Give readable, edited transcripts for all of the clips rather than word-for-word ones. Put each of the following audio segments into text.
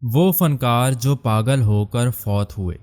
وہ فنکار جو پاگل ہو کر فوت ہوئے۔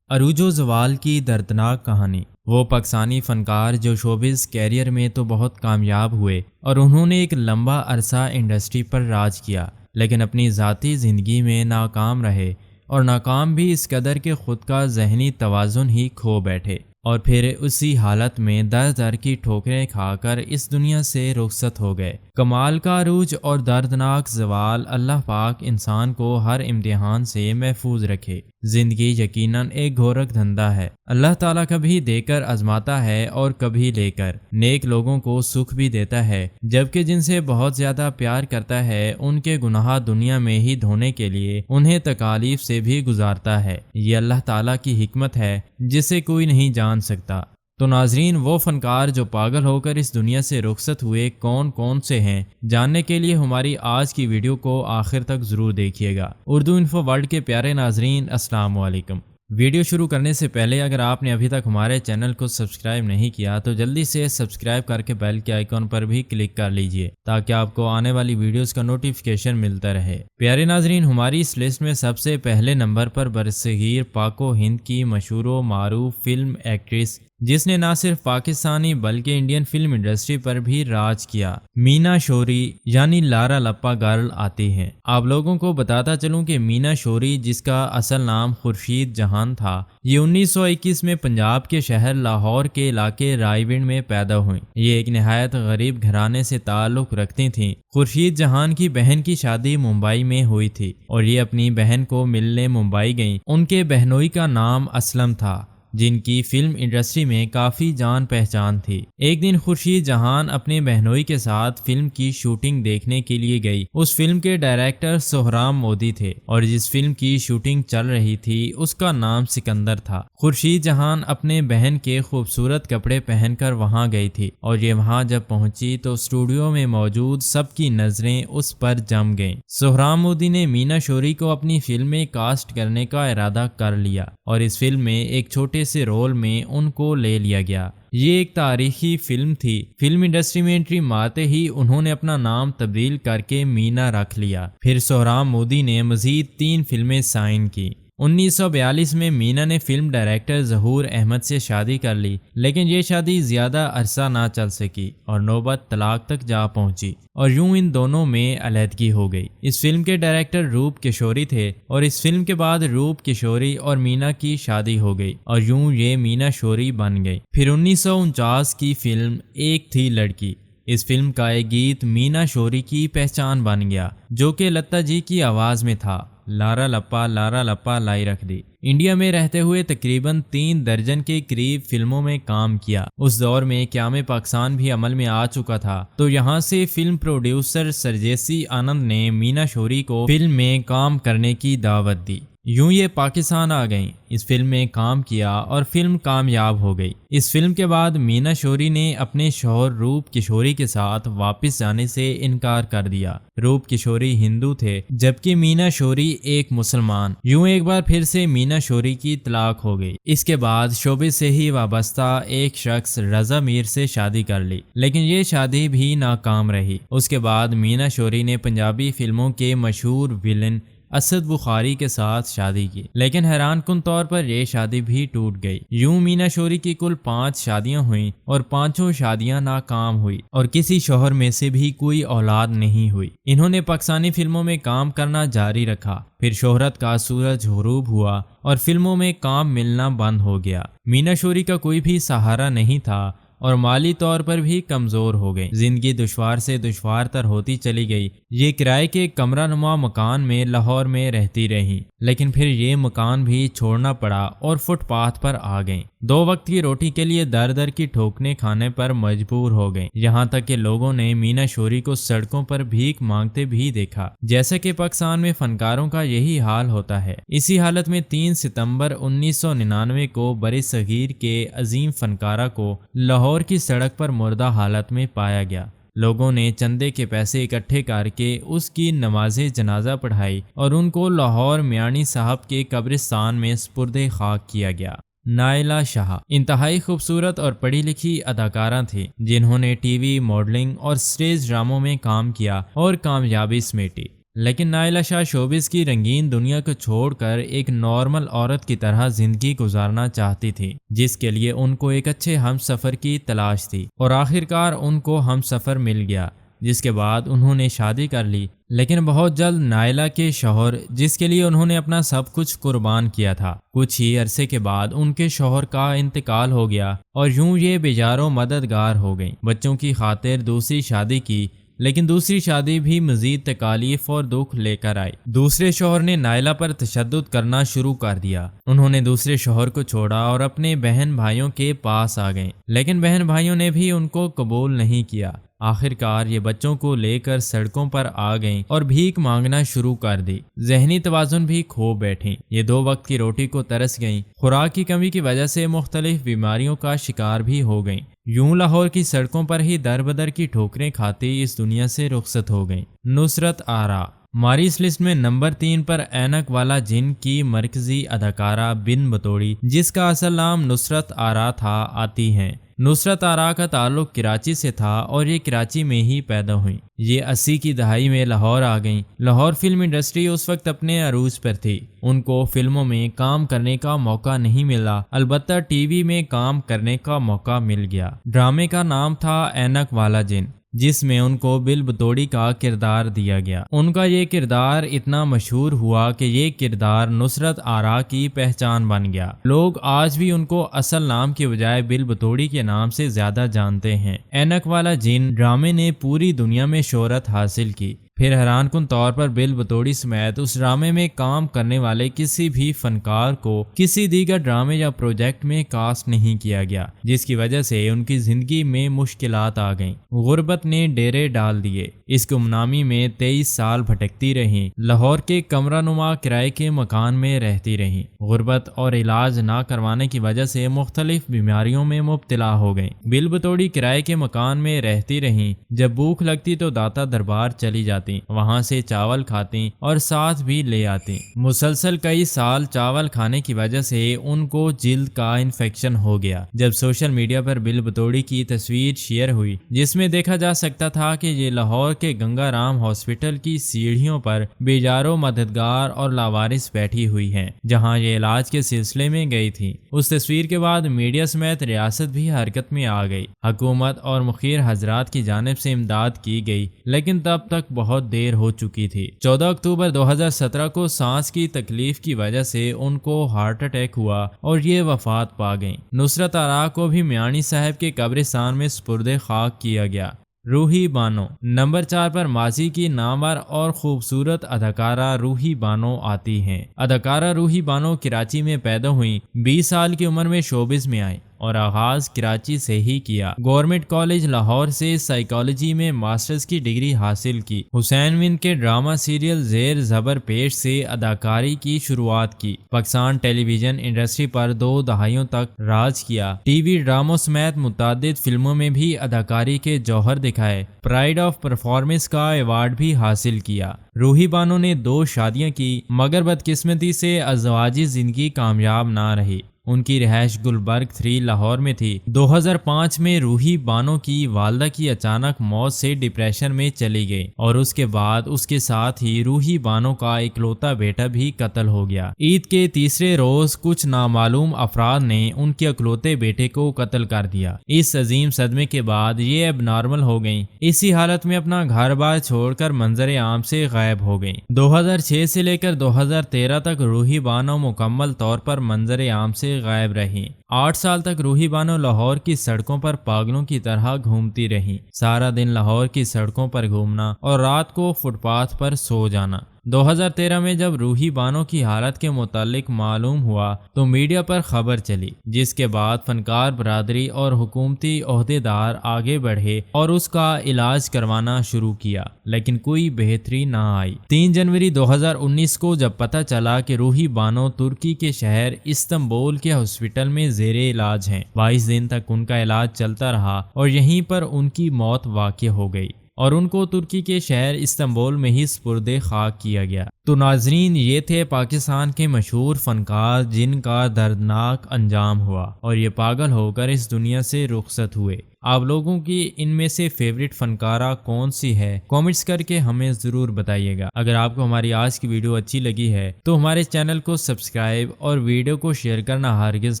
عروج و زوال کی دردناک کہانی۔ وہ پاکستانی فنکار جو شوبز کیریئر میں تو بہت کامیاب ہوئے اور انہوں نے ایک لمبا عرصہ انڈسٹری پر راج کیا، لیکن اپنی ذاتی زندگی میں ناکام رہے، اور ناکام بھی اس قدر کہ خود کا ذہنی توازن ہی کھو بیٹھے، اور پھر اسی حالت میں در در کی ٹھوکریں کھا کر اس دنیا سے رخصت ہو گئے۔ کمال کا عروج اور دردناک زوال۔ اللہ پاک انسان کو ہر امتحان سے محفوظ رکھے۔ زندگی یقیناً ایک گھورک دھندا ہے۔ اللہ تعالیٰ کبھی دے کر آزماتا ہے اور کبھی لے کر۔ نیک لوگوں کو سکھ بھی دیتا ہے، جبکہ جن سے بہت زیادہ پیار کرتا ہے ان کے گناہ دنیا میں ہی دھونے کے لیے انہیں تکالیف سے بھی گزارتا ہے۔ یہ اللہ تعالیٰ کی حکمت ہے جسے کوئی نہیں جان سکتا۔ تو ناظرین، وہ فنکار جو پاگل ہو کر اس دنیا سے رخصت ہوئے کون کون سے ہیں، جاننے کے لیے ہماری آج کی ویڈیو کو آخر تک ضرور دیکھیے گا۔ اردو انفو ورلڈ کے پیارے ناظرین، السلام علیکم۔ ویڈیو شروع کرنے سے پہلے اگر آپ نے ابھی تک ہمارے چینل کو سبسکرائب نہیں کیا تو جلدی سے سبسکرائب کر کے بیل کے آئیکن پر بھی کلک کر لیجئے تاکہ آپ کو آنے والی ویڈیوز کا نوٹیفیکیشن ملتا رہے۔ پیارے ناظرین، ہماری اس لسٹ میں سب سے پہلے نمبر پر برصغیر پاک و ہند کی مشہور و معروف فلم ایکٹریس، جس نے نہ صرف پاکستانی بلکہ انڈین فلم انڈسٹری پر بھی راج کیا، مینا شوری یعنی لارا لپا گرل آتی ہیں۔ آپ لوگوں کو بتاتا چلوں کہ مینا شوری، جس کا اصل نام خورشید جہان تھا، یہ 1921 میں پنجاب کے شہر لاہور کے علاقے رائے ونڈ میں پیدا ہوئیں۔ یہ ایک نہایت غریب گھرانے سے تعلق رکھتی تھیں۔ خورشید جہان کی بہن کی شادی ممبئی میں ہوئی تھی اور یہ اپنی بہن کو ملنے ممبئی گئیں۔ ان کے بہنوئی کا نام اسلم تھا، جن کی فلم انڈسٹری میں کافی جان پہچان تھی۔ ایک دن خورشید جہان اپنے بہنوئی کے ساتھ فلم کی شوٹنگ دیکھنے کے لیے گئی۔ اس فلم کے ڈائریکٹر سہرام مودی تھے اور جس فلم کی شوٹنگ چل رہی تھی اس کا نام سکندر تھا۔ خورشید جہان اپنے بہن کے خوبصورت کپڑے پہن کر وہاں گئی تھی اور یہ وہاں جب پہنچی تو اسٹوڈیو میں موجود سب کی نظریں اس پر جم گئیں۔ سہرام مودی نے مینا شوری کو اپنی فلم میں کاسٹ کرنے کا ارادہ کر لیا اور اس فلم میں ایک چھوٹے سے رول میں ان کو لے لیا گیا۔ یہ ایک تاریخی فلم تھی۔ فلم انڈسٹری میں انٹری مارتے ہی انہوں نے اپنا نام تبدیل کر کے مینا رکھ لیا۔ پھر سہرام مودی نے مزید 3 فلمیں سائن کی۔ 1942 میں مینا نے فلم ڈائریکٹر ظہور احمد سے شادی کر لی، لیکن یہ شادی زیادہ عرصہ نہ چل سکی اور نوبت طلاق تک جا پہنچی، اور یوں ان دونوں میں علیحدگی ہو گئی۔ اس فلم کے ڈائریکٹر روپ کشوری تھے اور اس فلم کے بعد روپ کشوری اور مینا کی شادی ہو گئی اور یوں یہ مینا شوری بن گئی۔ پھر 1949 کی فلم ایک تھی لڑکی۔ اس فلم کا ایک گیت مینا شوری کی پہچان بن گیا، جو کہ لتا جی کی آواز میں تھا، لارا لپا لائی رکھ دی۔ انڈیا میں رہتے ہوئے تقریباً 3 درجن کے قریب فلموں میں کام کیا۔ اس دور میں قیام پاکستان بھی عمل میں آ چکا تھا، تو یہاں سے فلم پروڈیوسر سرجیسی آنند نے مینا شوری کو فلم میں کام کرنے کی دعوت دی۔ یوں یہ پاکستان آ گئیں، اس فلم میں کام کیا اور فلم کامیاب ہو گئی۔ اس فلم کے بعد مینا شوری نے اپنے شوہر روپ کشوری کے ساتھ واپس جانے سے انکار کر دیا۔ روپ کشوری ہندو تھے جبکہ مینا شوری ایک مسلمان۔ یوں ایک بار پھر سے مینا شوری کی طلاق ہو گئی۔ اس کے بعد شعبے سے ہی وابستہ ایک شخص رضا میر سے شادی کر لی، لیکن یہ شادی بھی ناکام رہی۔ اس کے بعد مینا شوری نے پنجابی فلموں کے مشہور ویلن اسد بخاری کے ساتھ شادی کی، لیکن حیران کن طور پر یہ شادی بھی ٹوٹ گئی۔ یوں مینا شوری کی کل 5 شادیاں ہوئیں اور 5 شادیاں ناکام ہوئی اور کسی شوہر میں سے بھی کوئی اولاد نہیں ہوئی۔ انہوں نے پاکستانی فلموں میں کام کرنا جاری رکھا۔ پھر شہرت کا سورج غروب ہوا اور فلموں میں کام ملنا بند ہو گیا۔ مینا شوری کا کوئی بھی سہارا نہیں تھا اور مالی طور پر بھی کمزور ہو گئی۔ زندگی دشوار سے دشوار تر ہوتی چلی گئی۔ یہ کرائے کے کمرہ نما مکان میں لاہور میں رہتی رہیں، لیکن پھر یہ مکان بھی چھوڑنا پڑا اور فٹ پاتھ پر آ گئیں۔ 2 وقت کی روٹی کے لیے در در کی ٹھوکنے کھانے پر مجبور ہو گئیں، یہاں تک کہ لوگوں نے مینا شوری کو سڑکوں پر بھیک مانگتے بھی دیکھا، جیسا کہ پاکستان میں فنکاروں کا یہی حال ہوتا ہے۔ اسی حالت میں 3 ستمبر 1999 کو برصغیر کے عظیم فنکارہ کو لاہور کی سڑک پر مردہ حالت میں پایا گیا۔ لوگوں نے چندے کے پیسے اکٹھے کر کے اس کی نماز جنازہ پڑھائی اور ان کو لاہور میانی صاحب کے قبرستان میں سپرد خاک کیا گیا۔ نائلہ شاہ انتہائی خوبصورت اور پڑھی لکھی اداکارہ تھیں، جنہوں نے ٹی وی، ماڈلنگ اور سٹیج ڈراموں میں کام کیا اور کامیابی سمیٹی۔ لیکن نائلہ شاہ شوبز کی رنگین دنیا کو چھوڑ کر ایک نارمل عورت کی طرح زندگی گزارنا چاہتی تھی، جس کے لیے ان کو ایک اچھے ہم سفر کی تلاش تھی، اور آخرکار ان کو ہم سفر مل گیا، جس کے بعد انہوں نے شادی کر لی۔ لیکن بہت جلد نائلہ کے شوہر، جس کے لیے انہوں نے اپنا سب کچھ قربان کیا تھا، کچھ ہی عرصے کے بعد ان کے شوہر کا انتقال ہو گیا، اور یوں یہ بیچاروں مددگار ہو گئیں۔ بچوں کی خاطر دوسری شادی کی، لیکن دوسری شادی بھی مزید تکالیف اور دکھ لے کر آئی۔ دوسرے شوہر نے نائلہ پر تشدد کرنا شروع کر دیا۔ انہوں نے دوسرے شوہر کو چھوڑا اور اپنے بہن بھائیوں کے پاس آ گئیں، لیکن بہن بھائیوں نے بھی ان کو قبول نہیں کیا۔ آخرکار یہ بچوں کو لے کر سڑکوں پر آ گئیں اور بھیک مانگنا شروع کر دی۔ ذہنی توازن بھی کھو بیٹھیں، یہ 2 وقت کی روٹی کو ترس گئیں، خوراک کی کمی کی وجہ سے مختلف بیماریوں کا شکار بھی ہو گئیں۔ یوں لاہور کی سڑکوں پر ہی در بدر کی ٹھوکریں کھاتی اس دنیا سے رخصت ہو گئیں۔ نصرت آرا ہماری اس لسٹ میں نمبر 3 پر اینک والا جن کی مرکزی اداکارہ بن بطوڑی، جس کا اصل نام نصرت آرا تھا، آتی ہیں۔ نصرت آرا کا تعلق کراچی سے تھا اور یہ کراچی میں ہی پیدا ہوئیں۔ یہ 80 کی دہائی میں لاہور آ گئیں۔ لاہور فلم انڈسٹری اس وقت اپنے عروج پر تھی۔ ان کو فلموں میں کام کرنے کا موقع نہیں ملا، البتہ ٹی وی میں کام کرنے کا موقع مل گیا۔ ڈرامے کا نام تھا اینک والا جن، جس میں ان کو بل بطوڑی کا کردار دیا گیا۔ ان کا یہ کردار اتنا مشہور ہوا کہ یہ کردار نصرت آرا کی پہچان بن گیا۔ لوگ آج بھی ان کو اصل نام کے بجائے بل بطوڑی کے نام سے زیادہ جانتے ہیں۔ اینک والا جن ڈرامے نے پوری دنیا میں شہرت حاصل کی۔ پھر حیران کن طور پر بل بطوڑی سمیت اس ڈرامے میں کام کرنے والے کسی بھی فنکار کو کسی دیگر ڈرامے یا پروجیکٹ میں کاسٹ نہیں کیا گیا، جس کی وجہ سے ان کی زندگی میں مشکلات آ گئیں۔ غربت نے ڈیرے ڈال دیے۔ اس گمنامی میں 23 سال بھٹکتی رہیں۔ لاہور کے کمرہ نما کرائے کے مکان میں رہتی رہیں۔ غربت اور علاج نہ کروانے کی وجہ سے مختلف بیماریوں میں مبتلا ہو گئیں۔ بل بطوڑی کرائے کے مکان میں رہتی رہیں۔ جب بھوک لگتی تو داتا دربار چلی جاتی، وہاں سے چاول کھاتی اور ساتھ بھی لے آتی۔ مسلسل کئی سال چاول کھانے کی وجہ سے ان کو جلد کا انفیکشن ہو گیا۔ جب سوشل میڈیا پر بل بطوڑی کی تصویر شیئر ہوئی، جس میں دیکھا جا سکتا تھا کہ یہ لاہور کے گنگا رام ہاسپٹل کی سیڑھیوں پر بیچاروں مددگار اور لاوارث بیٹھی ہوئی ہیں، جہاں یہ علاج کے سلسلے میں گئی تھی، اس تصویر کے بعد میڈیا سمیت ریاست بھی حرکت میں آ گئی۔ حکومت اور مخیر حضرات کی جانب سے امداد کی گئی، لیکن تب تک بہت دیر ہو چکی تھی۔ 14 اکتوبر 2017 کو سانس کی تکلیف کی وجہ سے ان کو ہارٹ اٹیک ہوا اور یہ وفات پا گئیں۔ نصرت آرا کو بھی میانی صاحب کے قبرستان میں سپرد خاک کیا گیا۔ روحی بانو نمبر 4 پر ماضی کی نامور اور خوبصورت اداکارہ روحی بانو آتی ہیں۔ اداکارہ روحی بانو کراچی میں پیدا ہوئیں۔ 20 سال کی عمر میں شوبز میں آئیں اور آغاز کراچی سے ہی کیا۔ گورنمنٹ کالج لاہور سے سائیکالوجی میں ماسٹرز کی ڈگری حاصل کی۔ حسین وند کے ڈرامہ سیریل زیر زبر پیش سے اداکاری کی شروعات کی۔ پاکستان ٹیلی ویژن انڈسٹری پر 2 دہائیوں تک راج کیا۔ ٹی وی ڈراموں سمیت متعدد فلموں میں بھی اداکاری کے جوہر دکھائے۔ پرائڈ آف پرفارمنس کا ایوارڈ بھی حاصل کیا۔ روحی بانو نے 2 شادیاں کی، مگر بدقسمتی سے ازدواجی زندگی کامیاب نہ رہی۔ ان کی رہائش گلبرگ 3 لاہور میں تھی۔ 2005 میں روحی بانو کی والدہ کی اچانک موت سے ڈپریشن میں چلی گئی اور اس کے بعد اس کے ساتھ ہی روحی بانو کا اکلوتا بیٹا بھی قتل ہو گیا۔ عید کے تیسرے روز کچھ نامعلوم افراد نے ان کے اکلوتے بیٹے کو قتل کر دیا۔ اس عظیم صدمے کے بعد یہ اب نارمل ہو گئیں۔ اسی حالت میں اپنا گھر بار چھوڑ کر منظر عام سے غائب ہو گئیں۔ 2006 سے لے کر 2013 تک روحی بانو مکمل طور پر منظر عام سے غائب رہیں۔ 8 سال تک روحی بانو لاہور کی سڑکوں پر پاگلوں کی طرح گھومتی رہیں۔ سارا دن لاہور کی سڑکوں پر گھومنا اور رات کو فٹ پاتھ پر سو جانا۔ 2013 میں جب روحی بانو کی حالت کے متعلق معلوم ہوا تو میڈیا پر خبر چلی، جس کے بعد فنکار برادری اور حکومتی عہدیدار آگے بڑھے اور اس کا علاج کروانا شروع کیا، لیکن کوئی بہتری نہ آئی۔ 3 جنوری 2019 کو جب پتہ چلا کہ روحی بانو ترکی کے شہر استنبول کے ہاسپٹل میں زیر علاج ہیں، 22 دن تک ان کا علاج چلتا رہا اور یہیں پر ان کی موت واقع ہو گئی۔ اور ان کو ترکی کے شہر استنبول میں ہی سپرد خاک کیا گیا۔ تو ناظرین، یہ تھے پاکستان کے مشہور فنکار جن کا دردناک انجام ہوا اور یہ پاگل ہو کر اس دنیا سے رخصت ہوئے۔ آپ لوگوں کی ان میں سے فیوریٹ فنکارہ کون سی ہے؟ کامنٹس کر کے ہمیں ضرور بتائیے گا۔ اگر آپ کو ہماری آج کی ویڈیو اچھی لگی ہے تو ہمارے چینل کو سبسکرائب اور ویڈیو کو شیئر کرنا ہرگز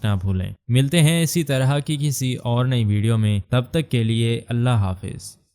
نہ بھولیں۔ ملتے ہیں اسی طرح کی کسی اور نئی ویڈیو میں، تب تک کے لیے اللہ حافظ۔